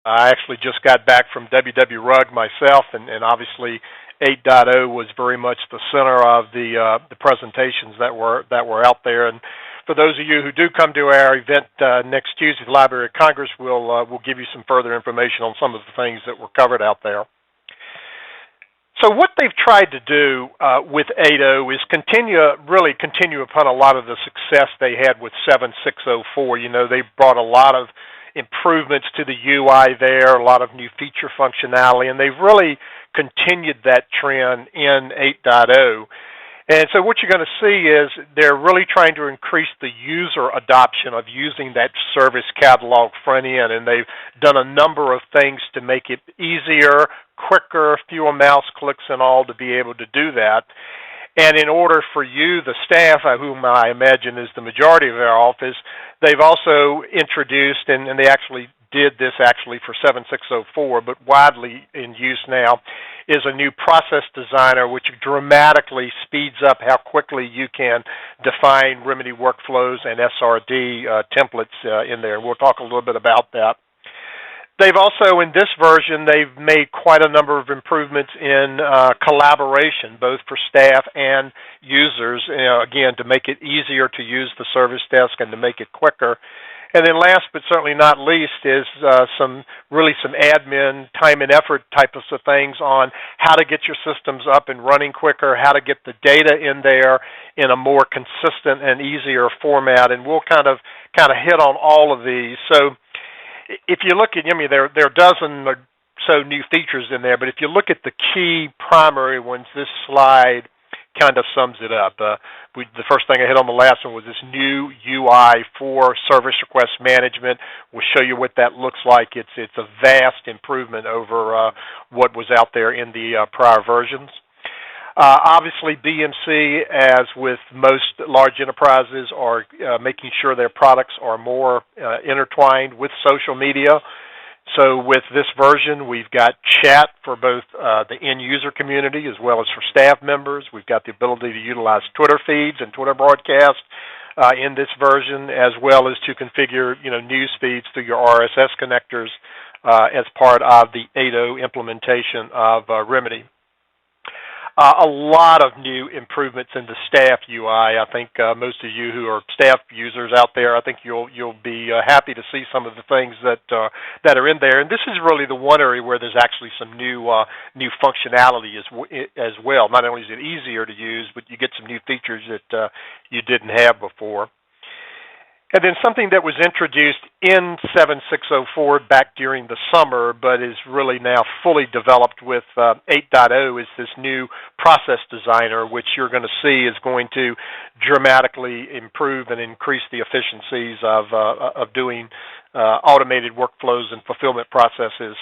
I actually just got back from WWRUG myself, and obviously 8.0 was very much the center of the presentations that were out there. And for those of you who do come to our event next Tuesday, the Library of Congress, we'll give you some further information on some of the things that were covered out there. So what they've tried to do with 8.0 is continue upon a lot of the success they had with 7.604. You know, they brought a lot of improvements to the UI there, a lot of new feature functionality, and they've really continued that trend in 8.0. And so what you're going to see is they're really trying to increase the user adoption of using that service catalog front end, and they've done a number of things to make it easier, quicker, fewer mouse clicks and all to be able to do that. And in order for you, the staff, whom I imagine is the majority of our office, they've also introduced, and they actually did this for 7.604, but widely in use now, is a new process designer which dramatically speeds up how quickly you can define remedy workflows and SRD templates in there. We'll talk a little bit about that. They've also, in this version, they've made quite a number of improvements in collaboration, both for staff and users, again, to make it easier to use the service desk and to make it quicker. And then last but certainly not least is some admin, time and effort types of things on how to get your systems up and running quicker, how to get the data in there in a more consistent and easier format. And we'll kind of hit on all of these. So if you look at, there are a dozen or so new features in there, but if you look at the key primary ones, this slide kind of sums it up. The first thing I hit on the last one was this new UI for service request management. We'll show you what that looks like. It's a vast improvement over what was out there in the prior versions. Obviously, BMC, as with most large enterprises, are making sure their products are more intertwined with social media. So with this version, we've got chat for both the end-user community as well as for staff members. We've got the ability to utilize Twitter feeds and Twitter broadcasts in this version, as well as to configure news feeds through your RSS connectors as part of the 8.0 implementation of Remedy. A lot of new improvements in the staff UI. I think most of you who are staff users out there, I think you'll be happy to see some of the things that are in there. And this is really the one area where there's actually some new functionality as well. Not only is it easier to use, but you get some new features that you didn't have before. And then something that was introduced in 7.604 back during the summer, but is really now fully developed with 8.0 is this new process designer, which you're going to see is going to dramatically improve and increase the efficiencies of doing automated workflows and fulfillment processes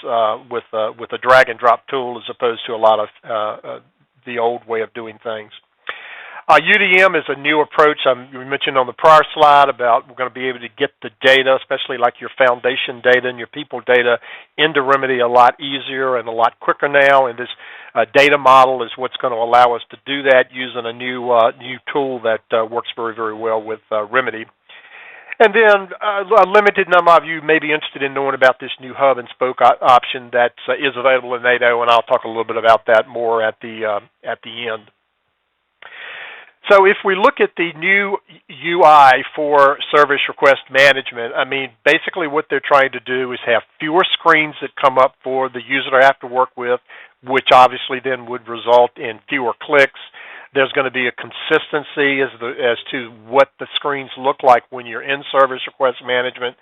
with a drag and drop tool as opposed to a lot of the old way of doing things. UDM is a new approach. You mentioned on the prior slide about we're going to be able to get the data, especially like your foundation data and your people data, into Remedy a lot easier and a lot quicker now. And this data model is what's going to allow us to do that using a new tool that works very, very well with Remedy. And then a limited number of you may be interested in knowing about this new hub and spoke option that is available in 8.0, and I'll talk a little bit about that more at the end. So if we look at the new UI for service request management, basically what they're trying to do is have fewer screens that come up for the user to have to work with, which obviously then would result in fewer clicks. There's going to be a consistency as to what the screens look like when you're in service request management.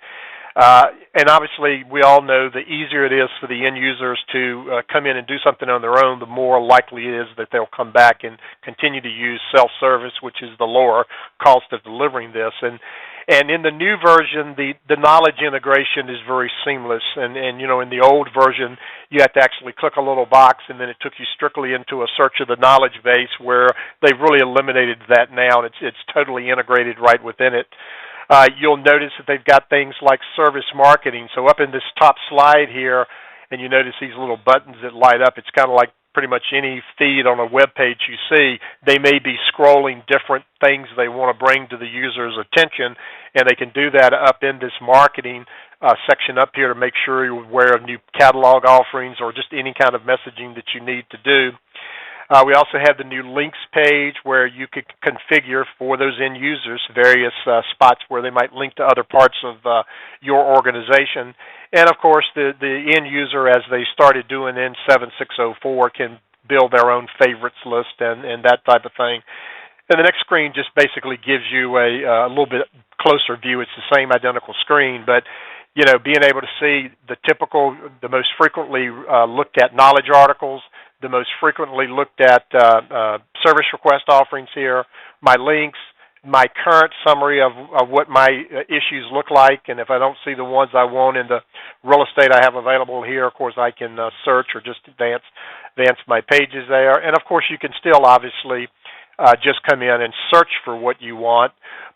And obviously, we all know the easier it is for the end users to come in and do something on their own, the more likely it is that they'll come back and continue to use self-service, which is the lower cost of delivering this. And in the new version, the knowledge integration is very seamless. And in the old version, you had to actually click a little box, and then it took you strictly into a search of the knowledge base, where they've really eliminated that now, and it's totally integrated right within it. You'll notice that they've got things like service marketing. So up in this top slide here, and you notice these little buttons that light up, it's kind of like pretty much any feed on a web page you see. They may be scrolling different things they want to bring to the user's attention, and they can do that up in this marketing section up here to make sure you're aware of new catalog offerings or just any kind of messaging that you need to do. We also have the new links page where you could configure for those end users various spots where they might link to other parts of your organization. And, of course, the end user, as they started doing in 7604, can build their own favorites list and that type of thing. And the next screen just basically gives you a little bit closer view. It's the same identical screen, but being able to see the most frequently looked at knowledge articles, the most frequently looked at service request offerings here, my links, my current summary of what my issues look like, and if I don't see the ones I want in the real estate I have available here, of course I can search or just advance my pages there. And of course you can still obviously just come in and search for what you want.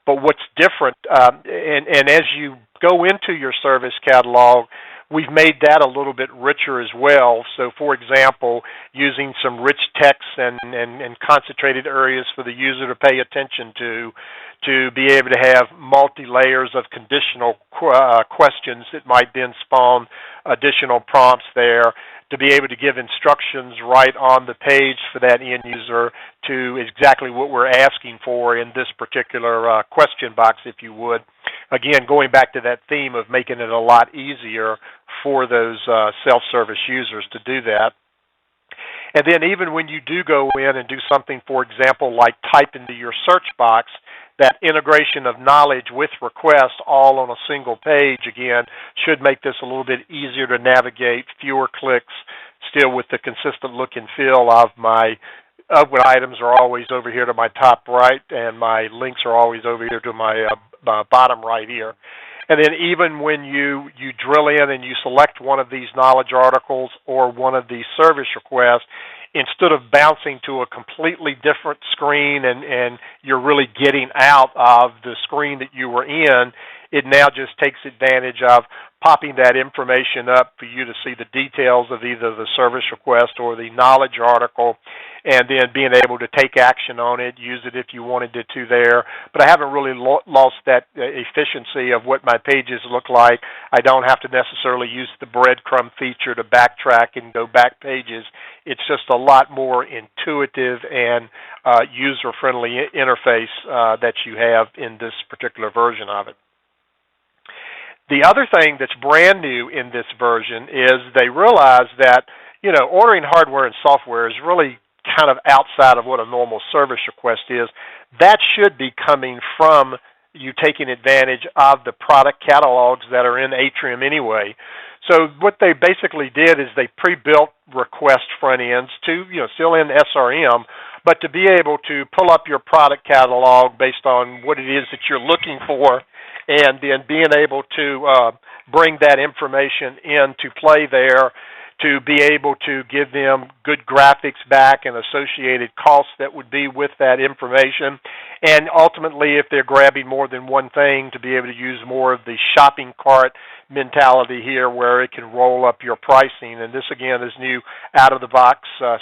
But what's different, and as you go into your service catalog, we've made that a little bit richer as well. So, for example, using some rich text and concentrated areas for the user to pay attention to be able to have multi-layers of conditional questions that might then spawn additional prompts there, to be able to give instructions right on the page for that end user to exactly what we're asking for in this particular question box, if you would. Again, going back to that theme of making it a lot easier for those self-service users to do that. And then even when you do go in and do something, for example, like type into your search box, that integration of knowledge with request all on a single page, again, should make this a little bit easier to navigate, fewer clicks, still with the consistent look and feel of my items are always over here to my top right, and my links are always over here to my bottom right here. And then even when you drill in and you select one of these knowledge articles or one of these service requests, instead of bouncing to a completely different screen and you're really getting out of the screen that you were in, it now just takes advantage of popping that information up for you to see the details of either the service request or the knowledge article, and then being able to take action on it, use it if you wanted it to there. But I haven't really lost that efficiency of what my pages look like. I don't have to necessarily use the breadcrumb feature to backtrack and go back pages. It's just a lot more intuitive and user-friendly interface that you have in this particular version of it. The other thing that's brand new in this version is they realize that, ordering hardware and software is really kind of outside of what a normal service request is. That should be coming from you taking advantage of the product catalogs that are in Atrium anyway. So what they basically did is they pre-built request front ends to, still in SRM, but to be able to pull up your product catalog based on what it is that you're looking for, and then being able to bring that information into play there, to be able to give them good graphics back and associated costs that would be with that information. And ultimately, if they're grabbing more than one thing, to be able to use more of the shopping cart mentality here where it can roll up your pricing. And this, again, is new out-of-the-box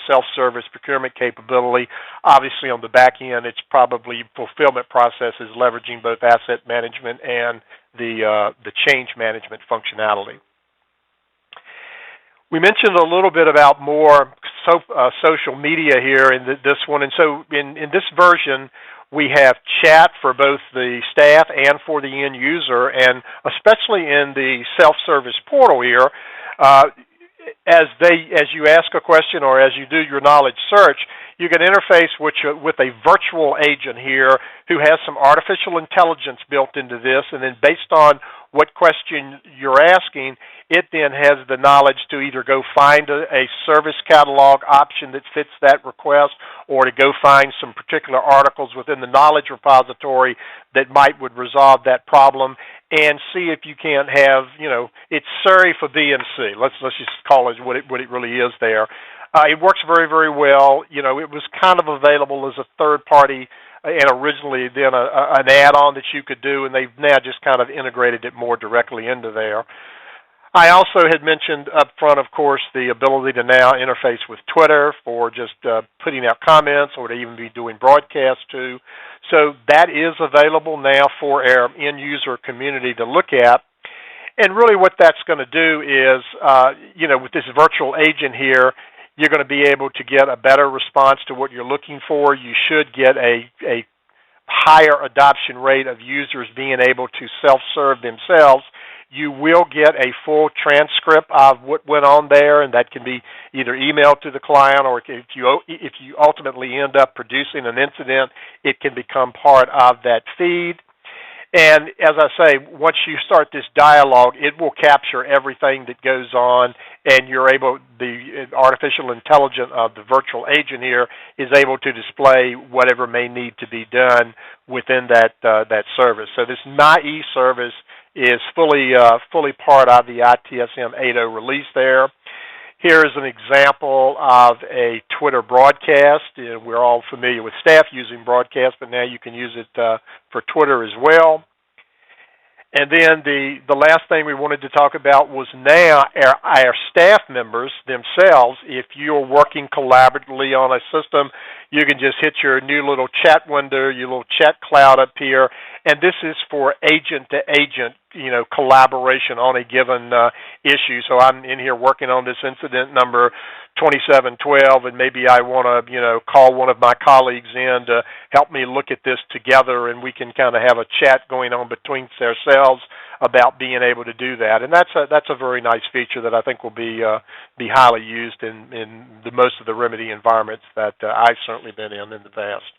self-service procurement capability. Obviously, on the back end, it's probably fulfillment processes leveraging both asset management and the change management functionality. We mentioned a little bit about more social media here in this one. And so in this version, we have chat for both the staff and for the end user, and especially in the self-service portal here, as you ask a question or as you do your knowledge search, you can interface with a virtual agent here who has some artificial intelligence built into this, and then based on what question you're asking, it then has the knowledge to either go find a service catalog option that fits that request, or to go find some particular articles within the knowledge repository that would resolve that problem, and see if you can't have, it's Surrey for BMC. Let's just call it what it really is there. It works very, very well. It was kind of available as a third party and originally then an add-on that you could do, and they've now just kind of integrated it more directly into there. I also had mentioned up front, of course, the ability to now interface with Twitter for just putting out comments or to even be doing broadcasts too. So that is available now for our end-user community to look at. And really what that's going to do is, with this virtual agent here, you're going to be able to get a better response to what you're looking for. You should get a higher adoption rate of users being able to self-serve themselves. You will get a full transcript of what went on there, and that can be either emailed to the client, or if you ultimately end up producing an incident, it can become part of that feed. And as I say, once you start this dialogue, it will capture everything that goes on, and the artificial intelligence of the virtual agent here is able to display whatever may need to be done within that service. So this MyE service is fully part of the ITSM 8.0 release there. Here is an example of a Twitter broadcast. We're all familiar with staff using broadcast, but now you can use it for Twitter as well. And then the last thing we wanted to talk about was now our staff members themselves. If you're working collaboratively on a system, you can just hit your new little chat window, your little chat cloud up here, and this is for agent-to-agent, collaboration on a given issue. So I'm in here working on this incident number 2712, and maybe I want to, call one of my colleagues in to help me look at this together, and we can kind of have a chat going on between ourselves about being able to do that. And that's a very nice feature that I think will be highly used in the most of the remedy environments that I've certainly been in the past.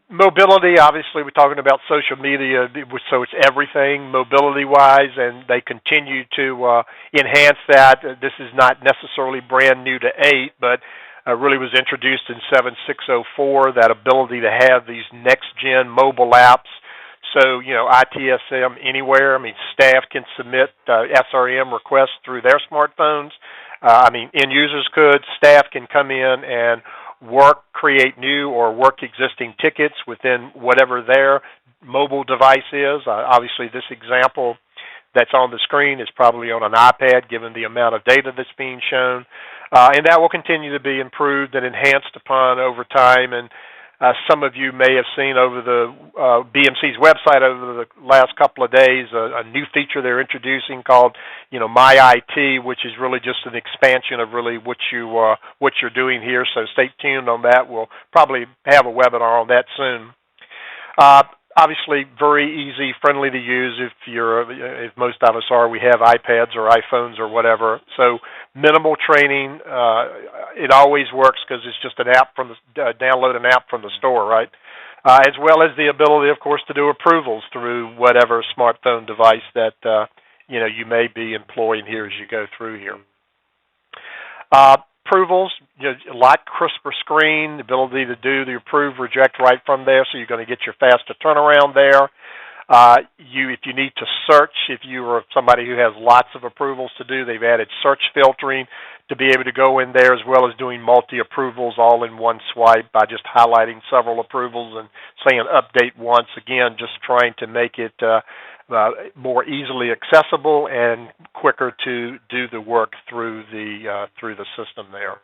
Mobility, obviously, we're talking about social media, so it's everything mobility-wise, and they continue to enhance that. This is not necessarily brand new to 8, but really was introduced in 7.604, that ability to have these next-gen mobile apps. So, ITSM anywhere. Staff can submit SRM requests through their smartphones. End users could. Staff can come in and create new or work existing tickets within whatever their mobile device is. Obviously, this example that's on the screen is probably on an iPad, given the amount of data that's being shown. And that will continue to be improved and enhanced upon over time. And some of you may have seen over the BMC's website over the last couple of days a new feature they're introducing called, My IT, which is really just an expansion of really what you're doing here. So stay tuned on that. We'll probably have a webinar on that soon. Obviously, very easy, friendly to use. If most of us are, we have iPads or iPhones or whatever. So minimal training. It always works because it's just an app download an app from the store, right? As well as the ability, of course, to do approvals through whatever smartphone device that you may be employing here as you go through here. Approvals, a lot crisper screen, the ability to do the approve, reject right from there, so you're going to get your faster turnaround there. If you need to search, if you are somebody who has lots of approvals to do, they've added search filtering to be able to go in there, as well as doing multi-approvals all in one swipe by just highlighting several approvals and saying update once. Again, just trying to make it more easily accessible and quicker to do the work through the system there.